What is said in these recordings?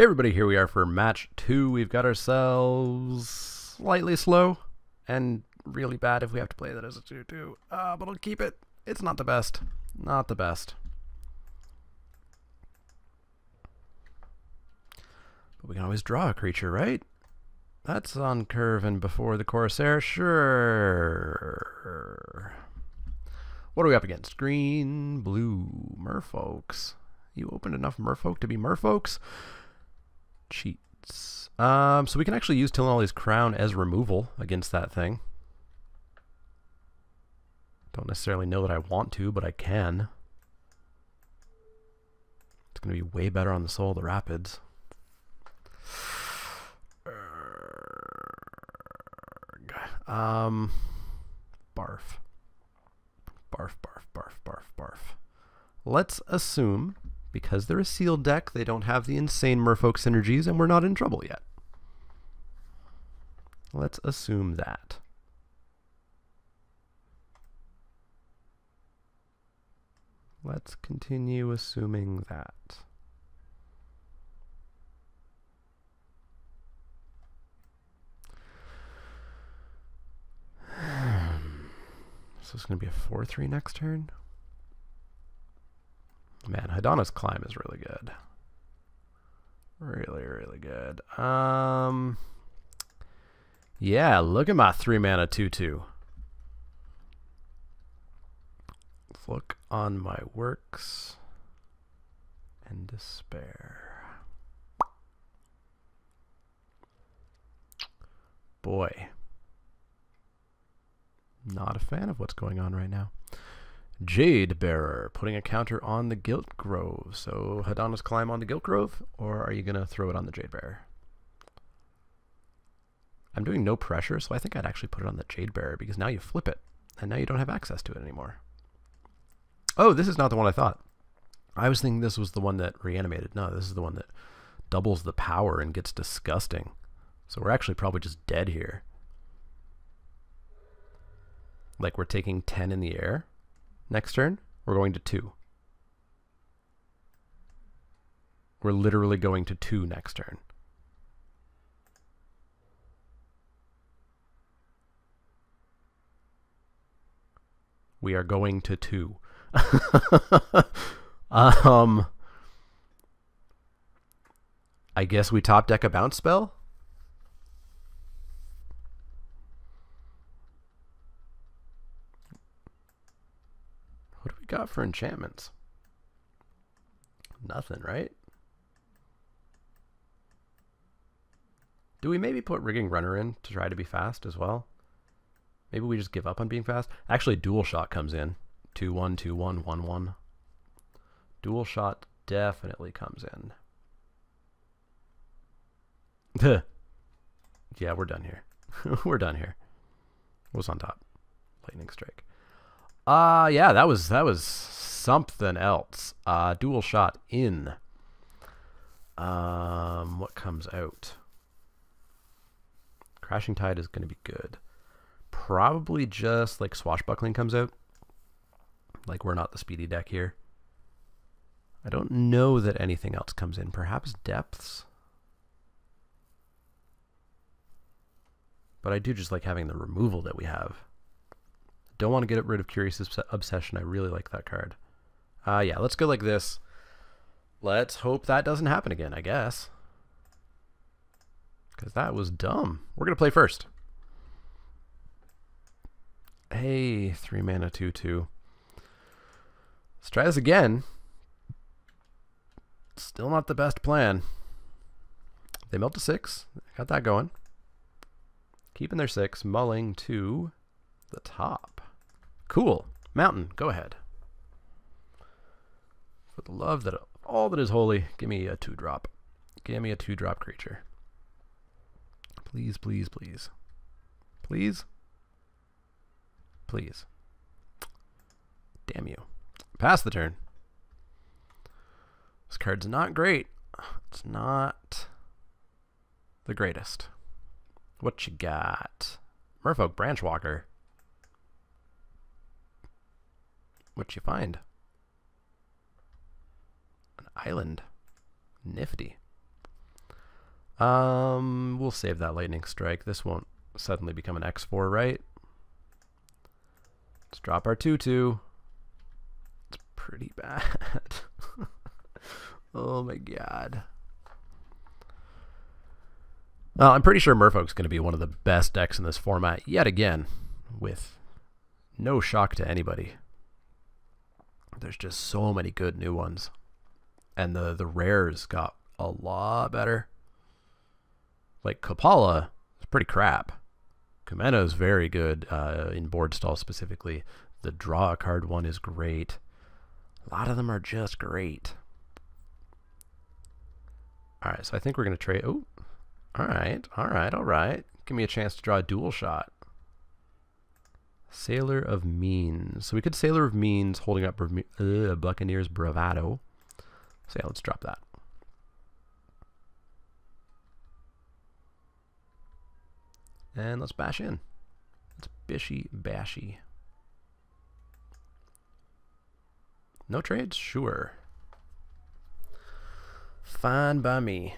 Hey everybody, here we are for match 2. We've got ourselves slightly slow and really bad if we have to play that as a 2-2. But I'll keep it. It's not the best. Not the best. But we can always draw a creature, right? That's on curve and before the Corsair. Sure. What are we up against? Green, blue, merfolks. You opened enough merfolk to be merfolks? Cheats. So we can actually use Tillinolly's Crown as removal against that thing. Don't necessarily know that I want to, but I can. It's going to be way better on the Soul of the Rapids. Barf. Barf, barf, barf, barf, barf. Let's assume, because they're a sealed deck, they don't have the insane merfolk synergies, and we're not in trouble yet. Let's assume that. Let's continue assuming that. So it's going to be a 4-3 next turn. Man, Hadana's Climb is really good. Really, really good. Yeah, look at my 3-mana 2-2. Let's look on my works and despair. Boy. Not a fan of what's going on right now. Jade Bearer, putting a counter on the Gilt Grove. So Hadana's Climb on the Gilt Grove, or are you going to throw it on the Jade Bearer? I'm doing no pressure, so I think I'd actually put it on the Jade Bearer, because now you flip it, and now you don't have access to it anymore. Oh, this is not the one I thought. I was thinking this was the one that reanimated. No, this is the one that doubles the power and gets disgusting. So we're actually probably just dead here. Like we're taking 10 in the air. Next turn, we're going to 2. We're literally going to 2 next turn. We are going to 2. I guess we top deck a bounce spell? What do we got for enchantments? Nothing, right? Do we maybe put Rigging Runner in to try to be fast as well? Maybe we just give up on being fast? Actually, Dual Shot comes in. 2-1, 2-1, 1-1. Dual Shot definitely comes in. Yeah, we're done here. We're done here. What's on top? Lightning Strike. Yeah, that was something else. Dual Shot in. What comes out? Crashing Tide is going to be good. Probably just like Swashbuckling comes out. Like we're not the speedy deck here. I don't know that anything else comes in. Perhaps Depths. But I do just like having the removal that we have. Don't want to get rid of Curious Obsession. I really like that card. Yeah, let's go like this. Let's hope that doesn't happen again, I guess. Because that was dumb. We're going to play first. Hey, 3-mana 2-2. Let's try this again. Still not the best plan. They melt to 6. Got that going. Keeping their 6. Mulling to the top. Cool. Mountain, go ahead. For the love that all that is holy, give me a 2-drop. Give me a 2-drop creature. Please, please, please. Please? Please. Damn you. Pass the turn. This card's not great. It's not the greatest. What you got? Merfolk Branchwalker. What you find? An island. Nifty. We'll save that lightning strike. This won't suddenly become an X4, right? Let's drop our 2/2. It's pretty bad. Oh my god. Well, I'm pretty sure Merfolk's going to be one of the best decks in this format yet again, with no shock to anybody. There's just so many good new ones. And the rares got a lot better. Like Kapala is pretty crap. Kumena is very good in board stall specifically. The draw a card one is great. A lot of them are just great. Alright, so I think we're going to trade... Oh, alright. Give me a chance to draw a dual shot. Sailor of Means. So we could Sailor of Means holding up Buccaneer's Bravado. So yeah, let's drop that. And let's bash in. It's bishy bashy. No trades? Sure. Fine by me.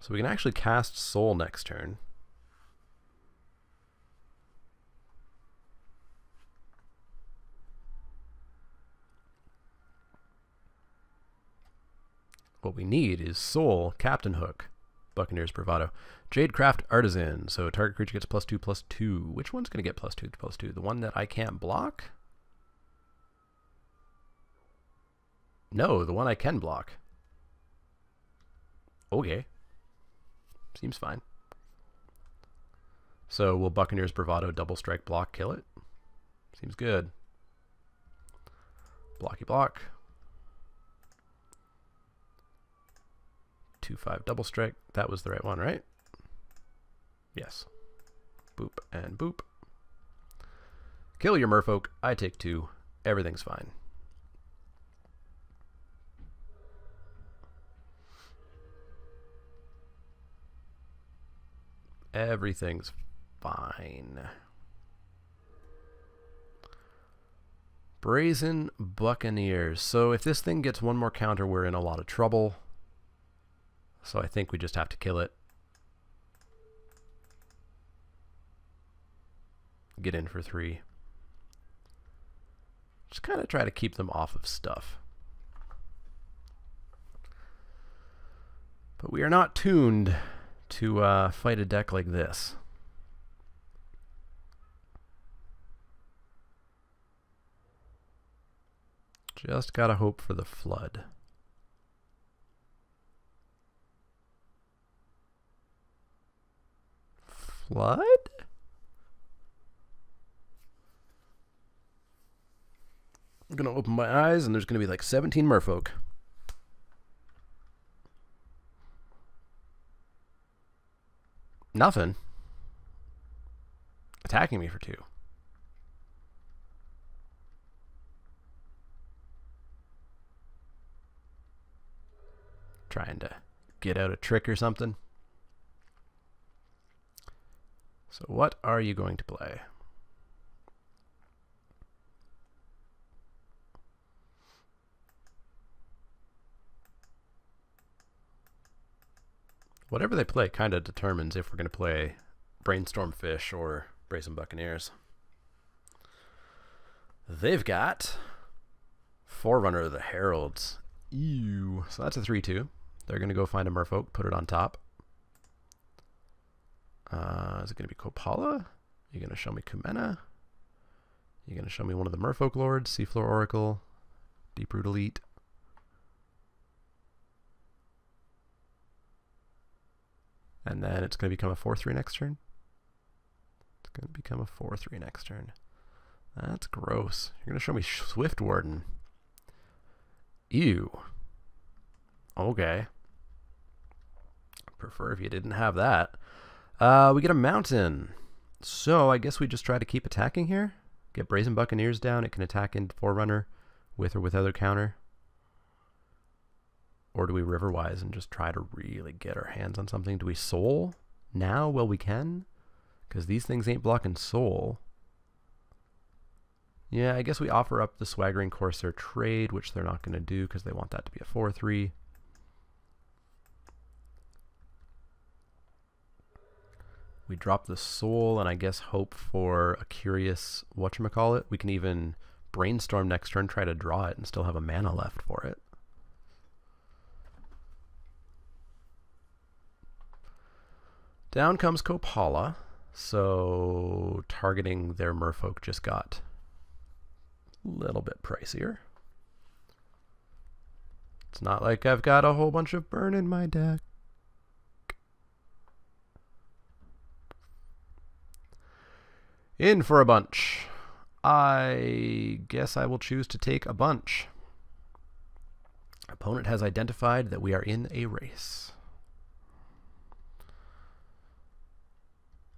So we can actually cast Soul next turn. What we need is Soul, Captain Hook, Buccaneer's Bravado, Jadecraft Artisan. So target creature gets +2/+2. Which one's going to get +2/+2? The one that I can't block? No, the one I can block. Okay. Seems fine. So will Buccaneer's Bravado double strike block kill it? Seems good. Blocky block. 2/5 double strike. That was the right one, right? Yes. Boop and boop. Kill your Merfolk. I take 2. Everything's fine. Everything's fine. Brazen Buccaneers. So if this thing gets one more counter, we're in a lot of trouble. So I think we just have to kill it. Get in for 3. Just kind of try to keep them off of stuff. But we are not tuned to fight a deck like this. Just gotta hope for the flood. Flood? I'm gonna open my eyes and there's gonna be like 17 Merfolk. Nothing. Attacking me for 2. Trying to get out a trick or something. So what are you going to play? Whatever they play kind of determines if we're going to play Brainstorm Fish or Brazen Buccaneers. They've got Forerunner of the Heralds. Ew. So that's a 3/2. They're going to go find a Merfolk, put it on top. Is it going to be Kopala? You're going to show me Kumena? You're going to show me one of the Merfolk Lords, Seafloor Oracle, Deeproot Elite. And then it's going to become a 4/3 next turn. It's going to become a 4/3 next turn. That's gross. You're going to show me Swift Warden. Ew. Okay. Prefer if you didn't have that. We get a mountain. So I guess we just try to keep attacking here. Get Brazen Buccaneers down. It can attack into Forerunner with or without a counter. Or do we Riverwise and just try to really get our hands on something? Do we Soul now? Well, we can. Because these things ain't blocking Soul. Yeah, I guess we offer up the Swaggering Corsair trade, which they're not going to do because they want that to be a 4-3. We drop the Soul and I guess hope for a curious whatchamacallit. We can even Brainstorm next turn, try to draw it, and still have a mana left for it. Down comes Kopala, so targeting their merfolk just got a little bit pricier. It's not like I've got a whole bunch of burn in my deck. In for a bunch. I guess I will choose to take a bunch. Opponent has identified that we are in a race.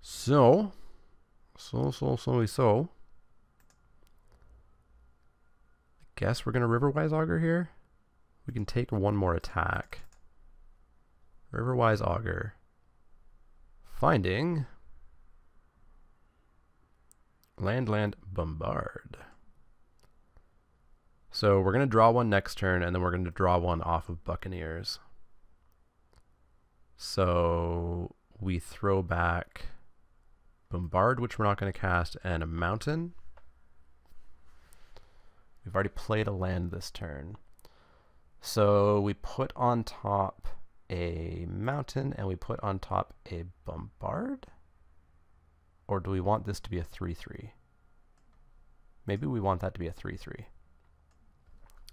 So. I guess we're going to Riverwise Augur here. We can take one more attack. Riverwise Augur. Finding land, bombard. So we're going to draw one next turn, and then we're going to draw one off of Buccaneers. So we throw back bombard, which we're not going to cast, and a mountain. We've already played a land this turn. So we put on top a mountain, and we put on top a bombard? Or do we want this to be a 3-3? Maybe we want that to be a 3-3.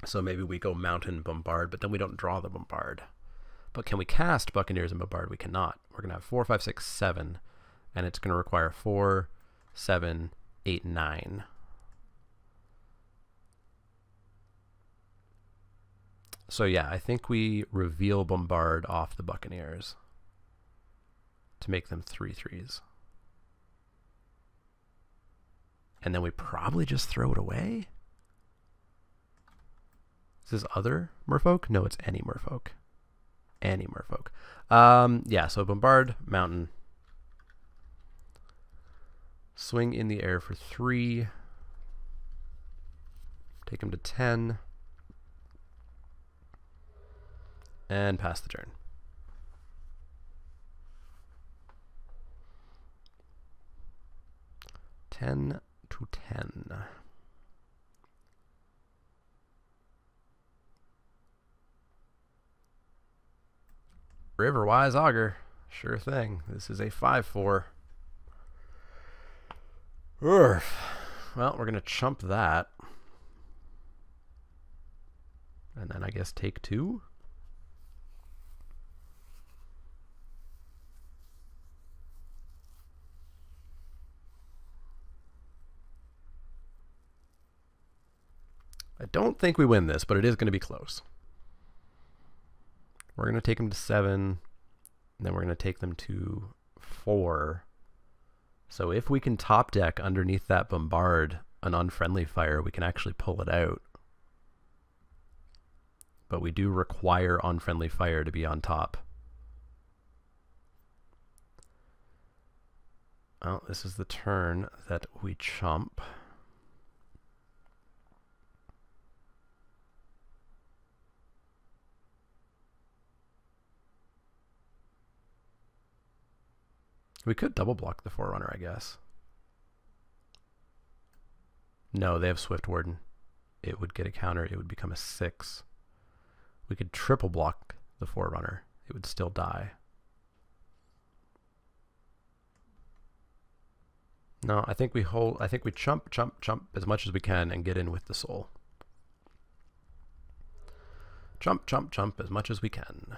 So maybe we go mountain, bombard, but then we don't draw the bombard. But can we cast Buccaneers and bombard? We cannot. We're going to have 4, 5, 6, 7, and it's going to require 4, 7, 8, 9. So yeah, I think we reveal bombard off the Buccaneers to make them 3-3s. And then we probably just throw it away? Is this other merfolk? No, it's any merfolk. Any merfolk. Yeah, so bombard, mountain. Swing in the air for 3. Take him to 10. And pass the turn. To 10. Riverwise Augur. Sure thing. This is a 5-4. Well, we're going to chump that. And then I guess take 2. I don't think we win this, but it is going to be close. We're going to take them to 7, and then we're going to take them to 4. So if we can top deck underneath that bombard an unfriendly fire, we can actually pull it out. But we do require unfriendly fire to be on top. Well, this is the turn that we chump. We could double block the Forerunner, I guess. No, they have Swift Warden. It would get a counter. It would become a 6. We could triple block the Forerunner. It would still die. No, I think we hold. I think we chump as much as we can and get in with the soul. Chump as much as we can.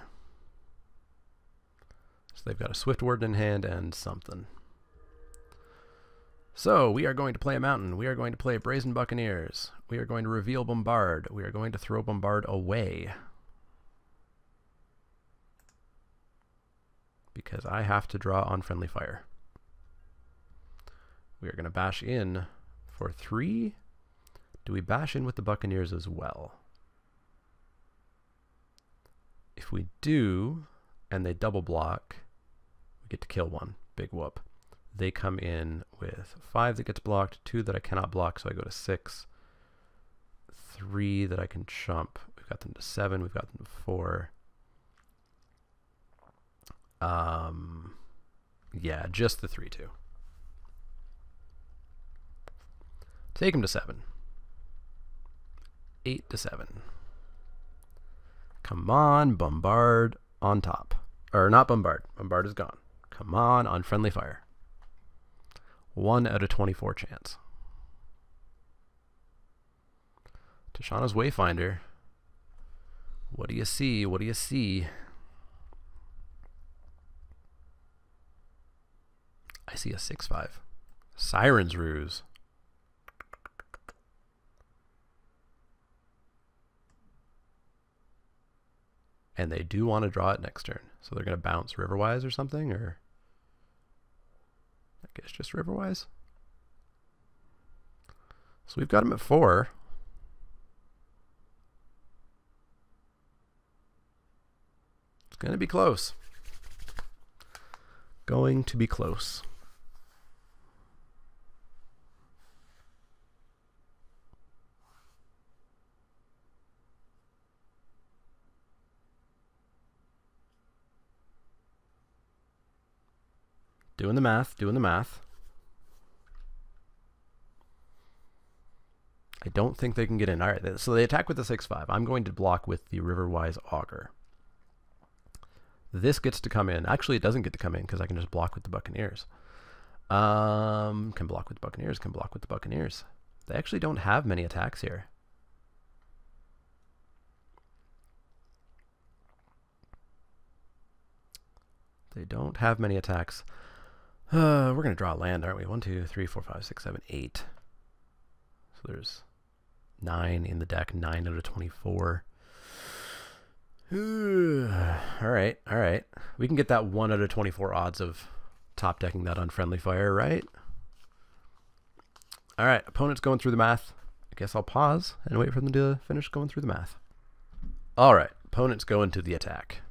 So they've got a Swift Warden in hand and something. So we are going to play a mountain. We are going to play Brazen Buccaneers. We are going to reveal bombard. We are going to throw bombard away. Because I have to draw on friendly fire. We are going to bash in for 3. Do we bash in with the Buccaneers as well? If we do, and they double block, we get to kill one. Big whoop. They come in with 5 that gets blocked, 2 that I cannot block, so I go to 6. 3 that I can chump. We've got them to 7. We've got them to 4. Yeah, just the 3/2. Take him to 7. 8 to 7. Come on, bombard on top. Or not bombard. Bombard is gone. Come on friendly fire. 1 out of 24 chance. Tashana's Wayfinder. What do you see? What do you see? I see a 6/5. Siren's Ruse. And they do want to draw it next turn. So they're going to bounce Riverwise or something, or I guess just Riverwise. So we've got them at 4. It's going to be close. Going to be close. Doing the math, doing the math. I don't think they can get in. All right, so they attack with the 6/5. I'm going to block with the Riverwise Augur. This gets to come in. Actually, it doesn't get to come in because I can just block with the Buccaneers. Can block with the Buccaneers, can block with the Buccaneers. They actually don't have many attacks here. They don't have many attacks. We're going to draw land, aren't we? 1, 2, 3, 4, 5, 6, 7, 8. So there's 9 in the deck, 9 out of 24. All right, all right. We can get that 1 out of 24 odds of top decking that unfriendly fire, right? All right, opponent's going through the math. I guess I'll pause and wait for them to finish going through the math. All right, opponent's going to the attack.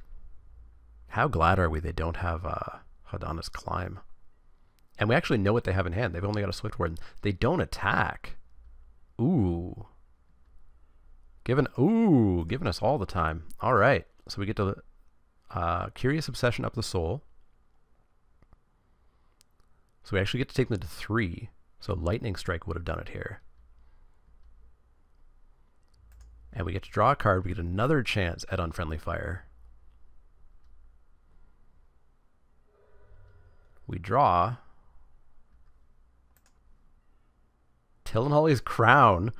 How glad are we they don't have Hadana's Climb? And we actually know what they have in hand. They've only got a Swift Warden. They don't attack. Ooh. Giving us all the time. All right. So we get to Curious Obsession up the Soul. So we actually get to take them to 3. So Lightning Strike would have done it here. And we get to draw a card. We get another chance at Unfriendly Fire. We draw Tillenholly's Crown.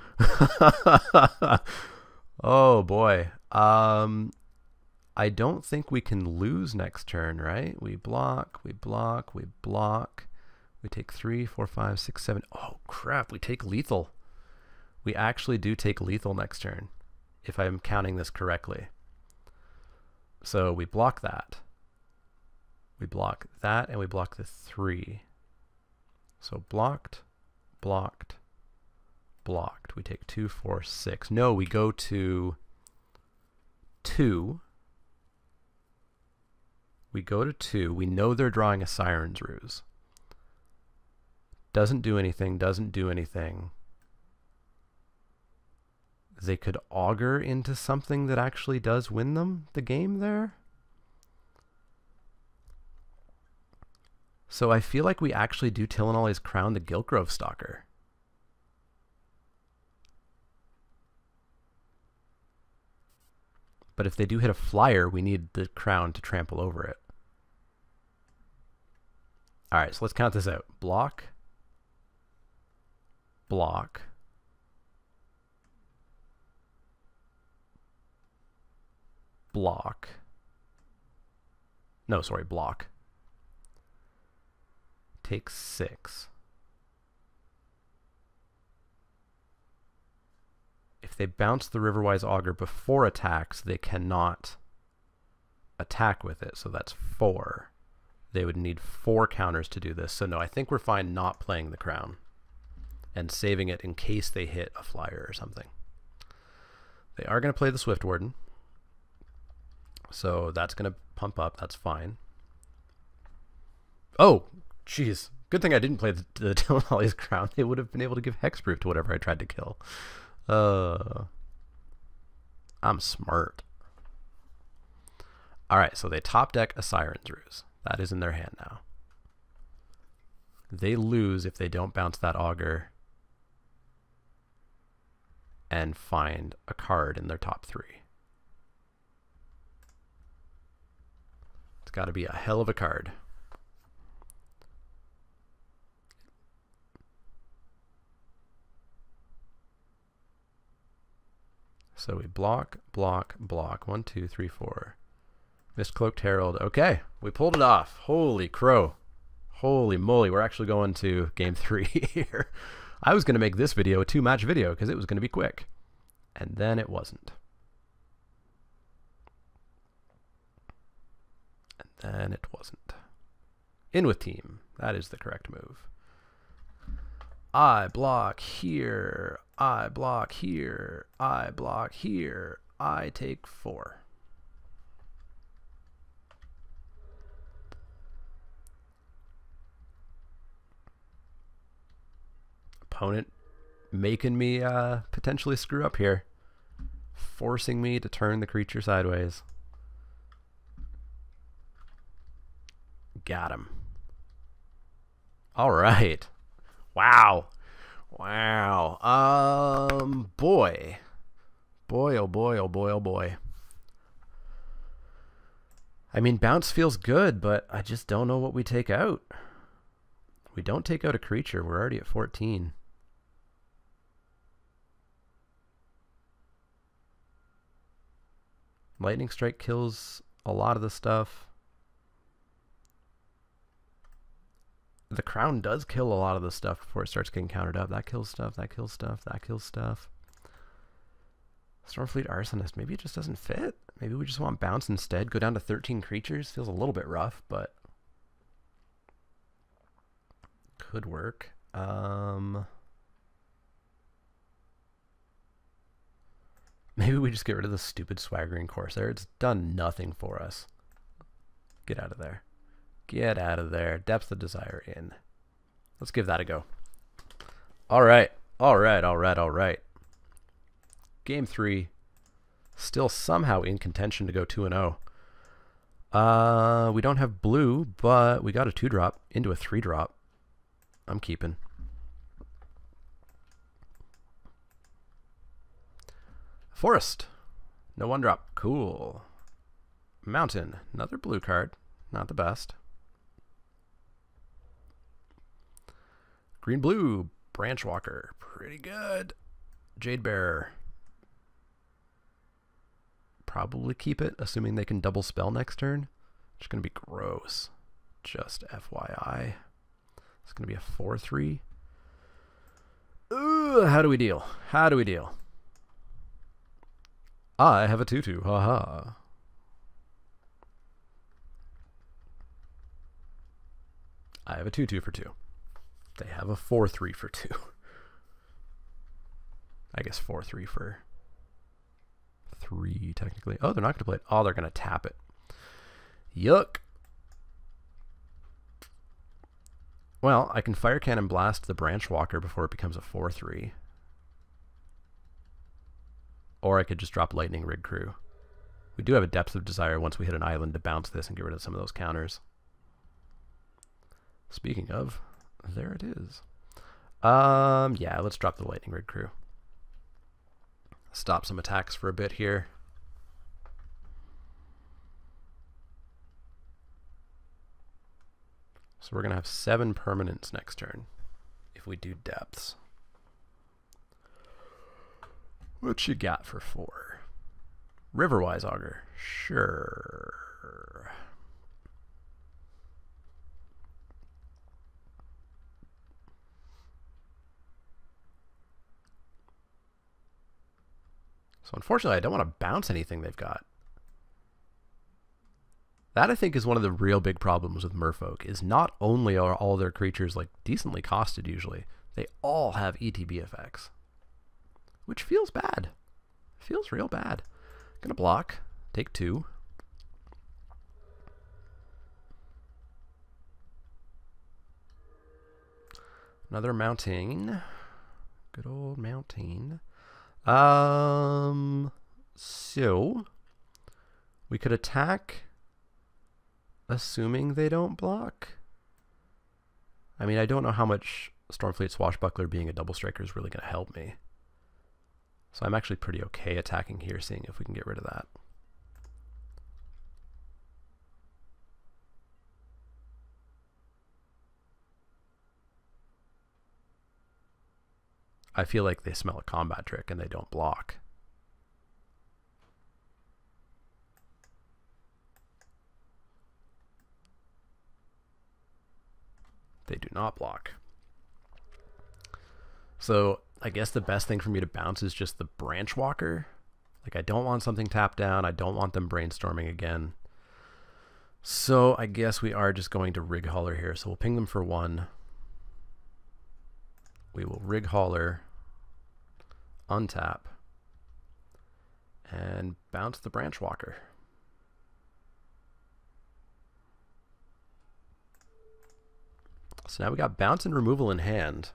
Oh boy. I don't think we can lose next turn, right? We block, we block, we block. We take 3, 4, 5, 6, 7. Oh crap, we take lethal. We actually do take lethal next turn, if I'm counting this correctly. So we block that. We block that, and we block the 3. So blocked, blocked, blocked. We take 2, 4, 6. No, we go to 2. We go to 2. We know they're drawing a Siren's Ruse. Doesn't do anything, doesn't do anything. They could augur into something that actually does win them the game there. So I feel like we actually do Tillenholly's Crown the Giltgrove Stalker. But if they do hit a flyer, we need the Crown to trample over it. Alright, so let's count this out. Block. Block. Block. No, sorry, block. Take 6. If they bounce the Riverwise Augur before attacks, they cannot attack with it. So that's 4. They would need 4 counters to do this. So no, I think we're fine not playing the Crown and saving it in case they hit a flyer or something. They are going to play the Swift Warden. So that's going to pump up. That's fine. Oh, jeez. Good thing I didn't play the Tilnali's Crown. They would have been able to give hexproof to whatever I tried to kill. I'm smart. Alright, so they top deck a Siren's Ruse. That is in their hand now. They lose if they don't bounce that Augur and find a card in their top 3. It's got to be a hell of a card. So we block, block, block. 1, 2, 3, 4. Mistcloaked Herald. Okay, we pulled it off. Holy crow. Holy moly, we're actually going to game 3 here. I was going to make this video a 2-match video because it was going to be quick. And then it wasn't. And then it wasn't. In with team. That is the correct move. I block here. I block here. I block here. I take 4. Opponent making me potentially screw up here. Forcing me to turn the creature sideways. Got him. All right. Wow. Wow. Boy. Boy, oh boy, oh boy, oh boy. I mean, bounce feels good, but I just don't know what we take out. We don't take out a creature. We're already at 14. Lightning Strike kills a lot of the stuff. The Crown does kill a lot of the stuff before it starts getting countered up. That kills stuff, that kills stuff, that kills stuff. Stormfleet Arsonist, maybe it just doesn't fit. Maybe we just want bounce instead. Go down to 13 creatures. Feels a little bit rough, but could work. Maybe we just get rid of the stupid Swaggering Corsair. It's done nothing for us. Get out of there. Get out of there. Depth of Desire in. Let's give that a go. All right. All right. All right. All right. Game 3. Still somehow in contention to go 2-0. We don't have blue, but we got a 2-drop into a 3-drop. I'm keeping. Forest. No 1-drop. Cool. Mountain. Another blue card. Not the best. Green blue. Branch Walker. Pretty good. Jade Bearer. Probably keep it, assuming they can double spell next turn. It's going to be gross. Just FYI. It's going to be a 4-3. Ooh, how do we deal? How do we deal? I have a 2-2. Haha. I have a 2-2 for 2. They have a 4-3 for 2. I guess 4-3 for 3, technically. Oh, they're not going to play it. Oh, they're going to tap it. Yuck. Well, I can Fire Cannon Blast the Branch Walker before it becomes a 4-3. Or I could just drop Lightning Rig Crew. We do have a Depth of Desire once we hit an island to bounce this and get rid of some of those counters. Speaking of, there it is. Yeah, let's drop the Lightning Rig Crew. Stop some attacks for a bit here. So we're going to have 7 permanents next turn if we do depths. What you got for 4? Riverwise Augur. Sure. So unfortunately, I don't want to bounce anything they've got. That, I think, is one of the real big problems with Merfolk, is not only are all their creatures like decently costed usually, they all have ETB effects. Which feels bad. Feels real bad. Gonna block. Take 2. Another mountain. Good old mountain. So we could attack, assuming they don't block. I mean, I don't know how much Stormfleet Swashbuckler being a double striker is really going to help me. So I'm actually pretty okay attacking here, seeing if we can get rid of that. I feel like they smell a combat trick and they don't block. They do not block. So I guess the best thing for me to bounce is just the Branch Walker. Like, I don't want something tapped down. I don't want them brainstorming again. So I guess we are just going to Rig Hauler here. So we'll ping them for 1. We will Rig Hauler, untap, and bounce the Branch Walker. So now we got bounce and removal in hand.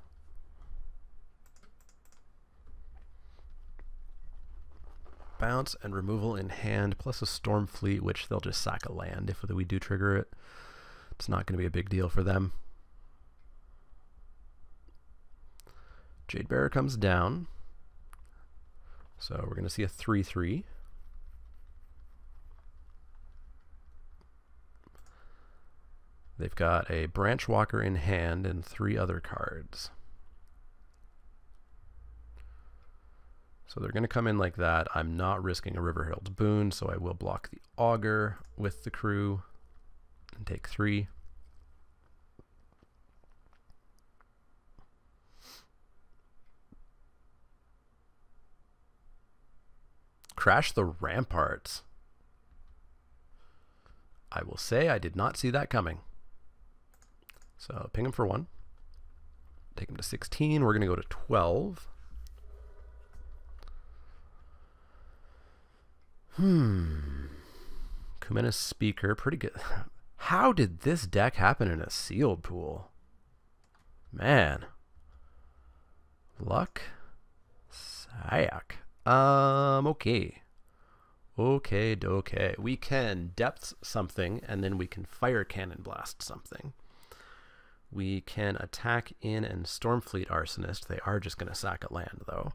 Bounce and removal in hand, plus a Stormfleet, which they'll just sack a land if we do trigger it. It's not going to be a big deal for them. Jadebearer comes down. So we're going to see a 3/3. They've got a Branch Walker in hand and 3 other cards. So they're going to come in like that. I'm not risking a Riverherald's Boon, so I will block the Augur with the crew and take 3. Crash the Ramparts. I will say I did not see that coming. So ping him for 1. Take him to 16. We're going to go to 12. Kumena's Speaker, pretty good. How did this deck happen in a sealed pool? Man. Luck. Sayak. Okay. Okay. We can depth something, and then we can fire cannon blast something. We can attack in and Stormfleet Arsonist. They are just going to sack a land, though.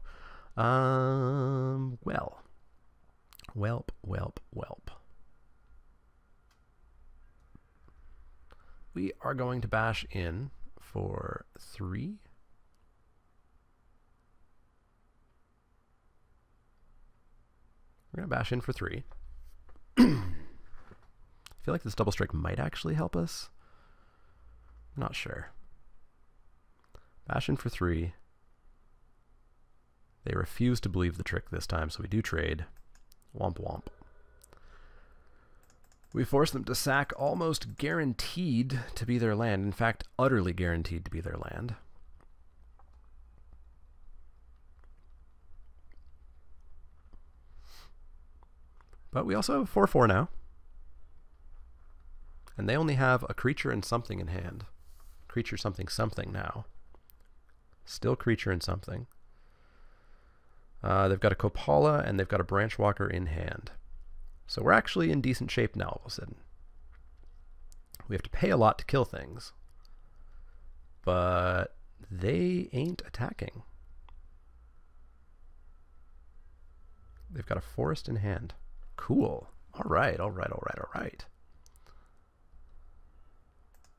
Welp. We are going to bash in for 3. We're going to bash in for 3. I feel like this double strike might actually help us. I'm not sure. Bash in for 3. They refuse to believe the trick this time, so we do trade. Womp womp. We force them to sack almost guaranteed to be their land. In fact, utterly guaranteed to be their land. But we also have 4/4 now. And they only have a creature and something in hand. Creature something now. Still creature and something. They've got a Kopala and they've got a Branch Walker in hand. So we're actually in decent shape now all of a sudden. We have to pay a lot to kill things. But they ain't attacking. They've got a forest in hand. Cool. All right.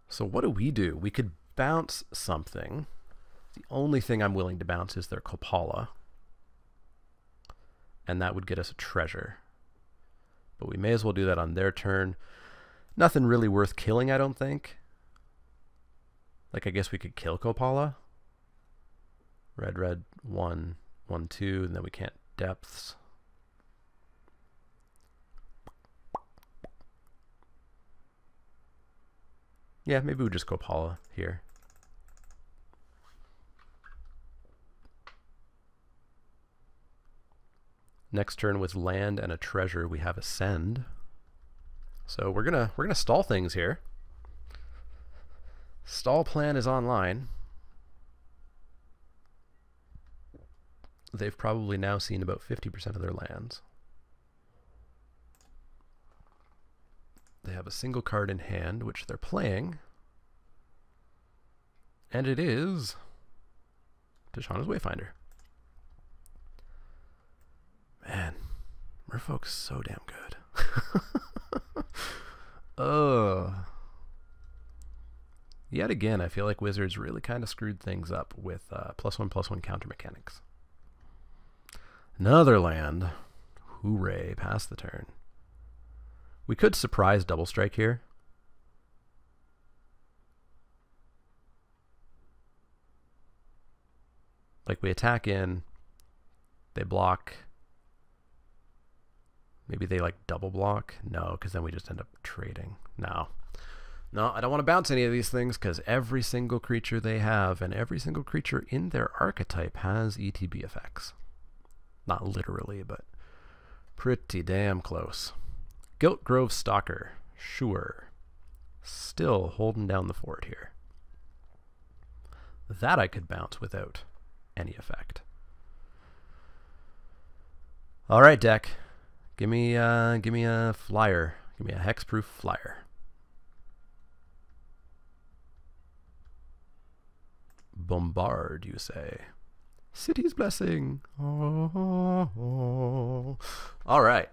So what do? We could bounce something. The only thing I'm willing to bounce is their Kopala. And that would get us a treasure. But we may as well do that on their turn. Nothing really worth killing, I don't think. Like, I guess we could kill Kopala. Red, 1, 1, 2, and then we can't depths. Yeah, maybe we just Kopala here. Next turn with land and a treasure, we have Ascend. So we're gonna stall things here. Stall plan is online. they've probably now seen about 50% of their lands. They have a single card in hand, which they're playing. And it is Tishana's Wayfinder. Man, Merfolk's so damn good. Yet again, I feel like Wizards really kind of screwed things up with +1/+1 counter mechanics. Another land. Hooray, pass the turn. We could surprise double strike here. Like we attack in, they block. Maybe they like double block. No, because then we just end up trading. No, I don't want to bounce any of these things because every single creature they have and every single creature in their archetype has ETB effects. Not literally, but pretty damn close. Gilt Grove Stalker, sure. Still holding down the fort here. That I could bounce without any effect. All right, deck. Give me a flyer. Give me a hexproof flyer. Bombard, you say? City's Blessing. Oh. All right.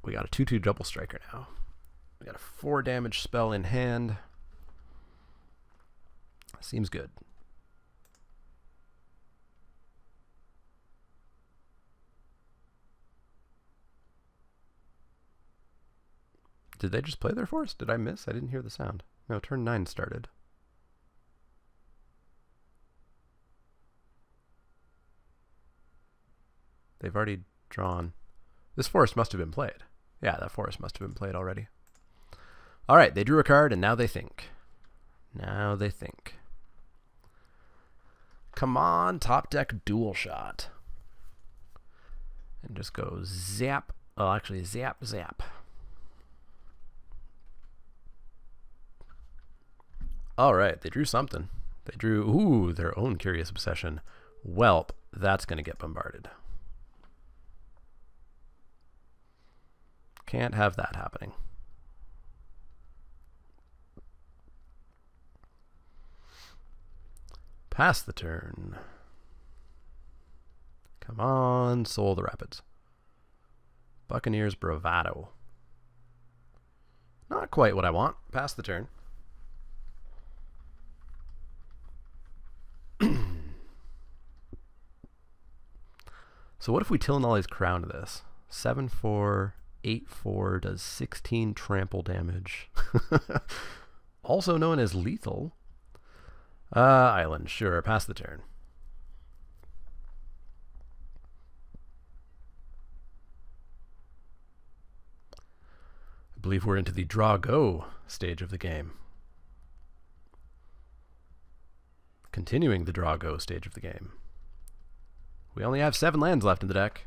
We got a 2/2 double striker now. We got a 4 damage spell in hand. Seems good. Did they just play their force? Did I miss? I didn't hear the sound. No, turn 9 started. They've already drawn. This forest must have been played. Yeah, that forest must have been played already. All right, they drew a card, and now they think. Now they think. Come on, top deck dual shot. And just go zap. Oh, actually, zap, zap. All right, they drew something. They drew, ooh, their own Curious Obsession. Welp, that's going to get bombarded. Can't have that happening. Pass the turn. Come on, Soul the Rapids. Buccaneers Bravado. Not quite what I want. Pass the turn. So what if we Tilnolly's Crown to this? 7/4, 8/4 does 16 trample damage. Also known as lethal. Island, sure. Pass the turn. I believe we're into the draw-go stage of the game. Continuing the draw-go stage of the game. We only have 7 lands left in the deck.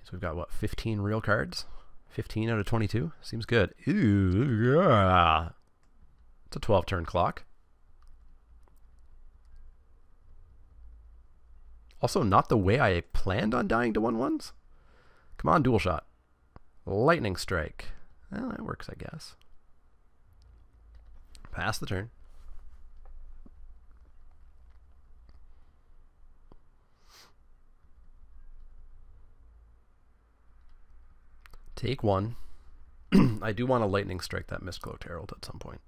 So we've got, what, 15 real cards? 15 out of 22? Seems good. Ooh, yeah. It's a 12-turn clock. Also, not the way I planned on dying to 1/1s. Come on, dual shot. Lightning Strike. Well, that works, I guess. Pass the turn. Take 1. I do want to Lightning Strike that Mistcloaked Herald at some point.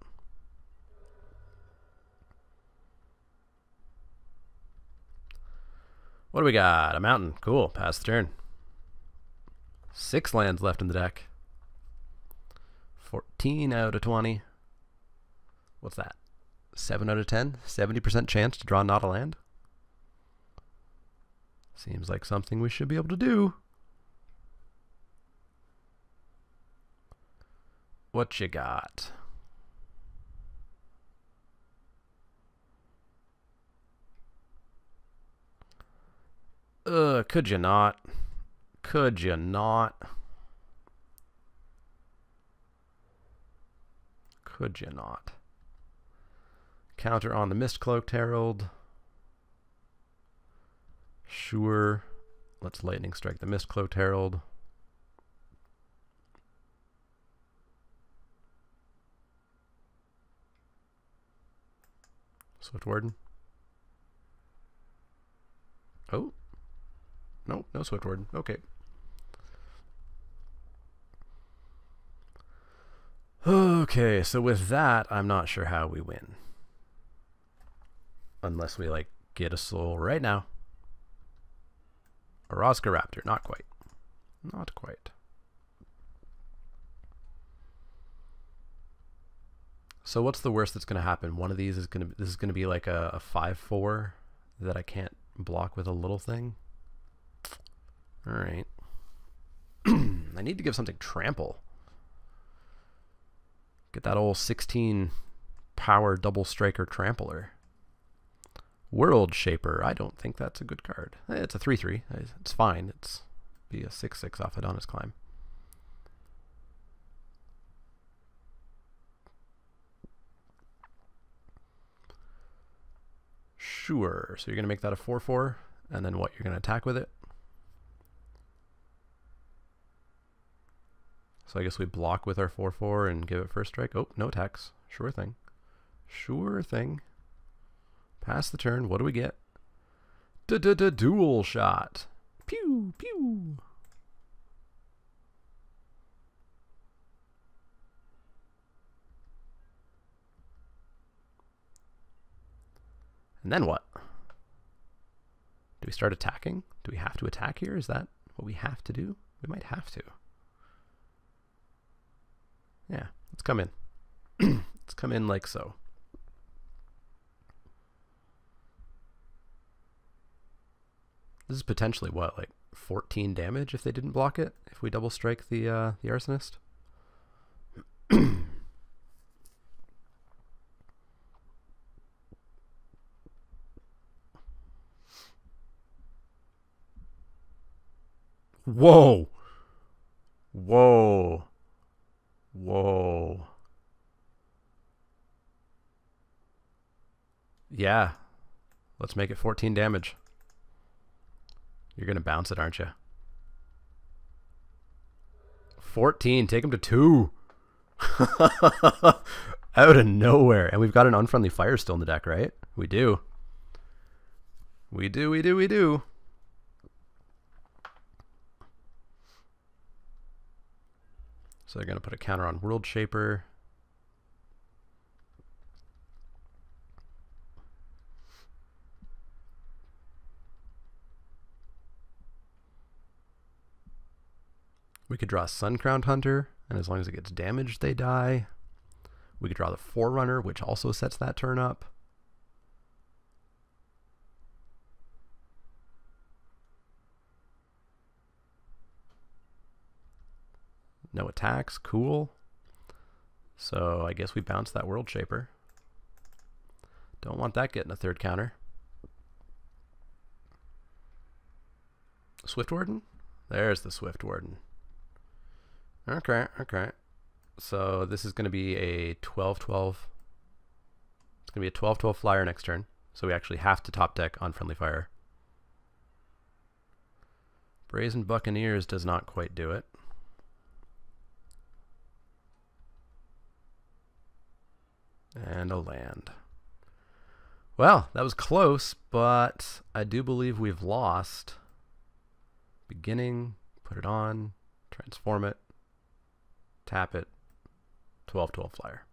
What do we got? A mountain. Cool. Pass the turn. 6 lands left in the deck. 14 out of 20. What's that? 7 out of 10? 70% chance to draw not a land? Seems like something we should be able to do. What you got? Could you not? Could you not? Could you not? Counter on the Mist-Cloaked Herald. Sure. Let's Lightning Strike the Mist-Cloaked Herald. Swift Warden. Oh. No, no Swift Warden. Okay. Okay, so with that, I'm not sure how we win. Unless we, like, get a soul right now. A Raptor. Not quite. Not quite. So what's the worst that's going to happen? One of these is going to... This is going to be like a 5/4 that I can't block with a little thing. Alright. I need to give something trample. Get that old 16 power double striker trampler. World Shaper. I don't think that's a good card. It's a 3/3. It's fine. It's be a 6/6 off Adonis Climb. Sure. So you're going to make that a 4/4, and then what? You're going to attack with it? So I guess we block with our 4/4 and give it first strike. Oh, no attacks. Sure thing. Sure thing. Pass the turn. What do we get? Dual shot. Pew, pew. And then what? Do we start attacking? Do we have to attack here? Is that what we have to do? We might have to. Yeah, let's come in. Let's come in like so. This is potentially what, like 14 damage if they didn't block it? If we double strike the Arsonist? Whoa! Whoa! Whoa. Yeah. Let's make it 14 damage. You're going to bounce it, aren't you? 14. Take him to 2. Out of nowhere. And we've got an Unfriendly Fire still in the deck, right? We do. We do, we do, we do. So they're going to put a counter on World Shaper. We could draw a Sun-Crowned Hunter, and as long as it gets damaged, they die. We could draw the Forerunner, which also sets that turn up. No attacks, cool. So I guess we bounce that World Shaper. Don't want that getting a third counter. Swift Warden? There's the Swift Warden. Okay, okay. So this is going to be a 12/12. It's going to be a 12/12 flyer next turn. So we actually have to top deck Unfriendly Fire. Brazen Buccaneers does not quite do it. And a land. Well, that was close, but I do believe we've lost. Beginning, put it on, transform it, tap it, 12/12 flyer.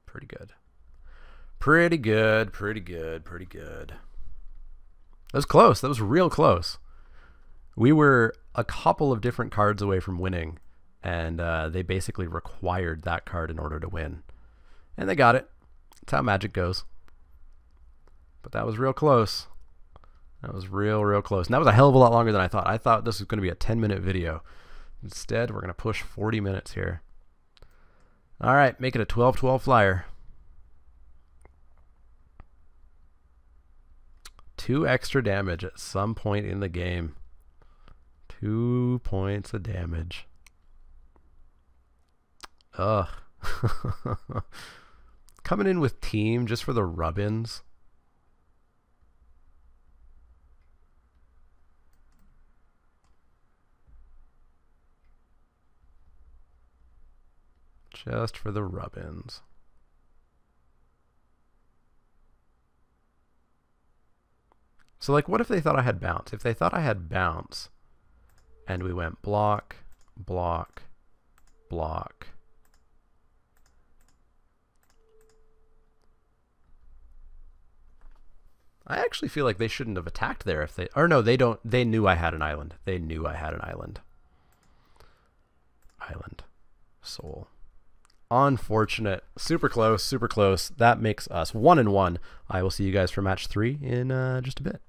Pretty good. Pretty good, pretty good, pretty good. That was close. That was real close. We were a couple of different cards away from winning, and they basically required that card in order to win. And they got it. That's how Magic goes. But that was real close. That was real, real close. And that was a hell of a lot longer than I thought. I thought this was going to be a 10-minute video. Instead, we're going to push 40 minutes here. All right, make it a 12/12 flyer. 2 extra damage at some point in the game. 2 points of damage. Ugh. Coming in with team just for the rub-ins. Just for the rub-ins. So like, what if they thought I had bounce? If they thought I had bounce, and we went block, block, block. I actually feel like they shouldn't have attacked there if they, or no, they don't, they knew I had an island. They knew I had an island. Island. Soul. Unfortunate. Super close, super close. That makes us 1-1. I will see you guys for match 3 in just a bit.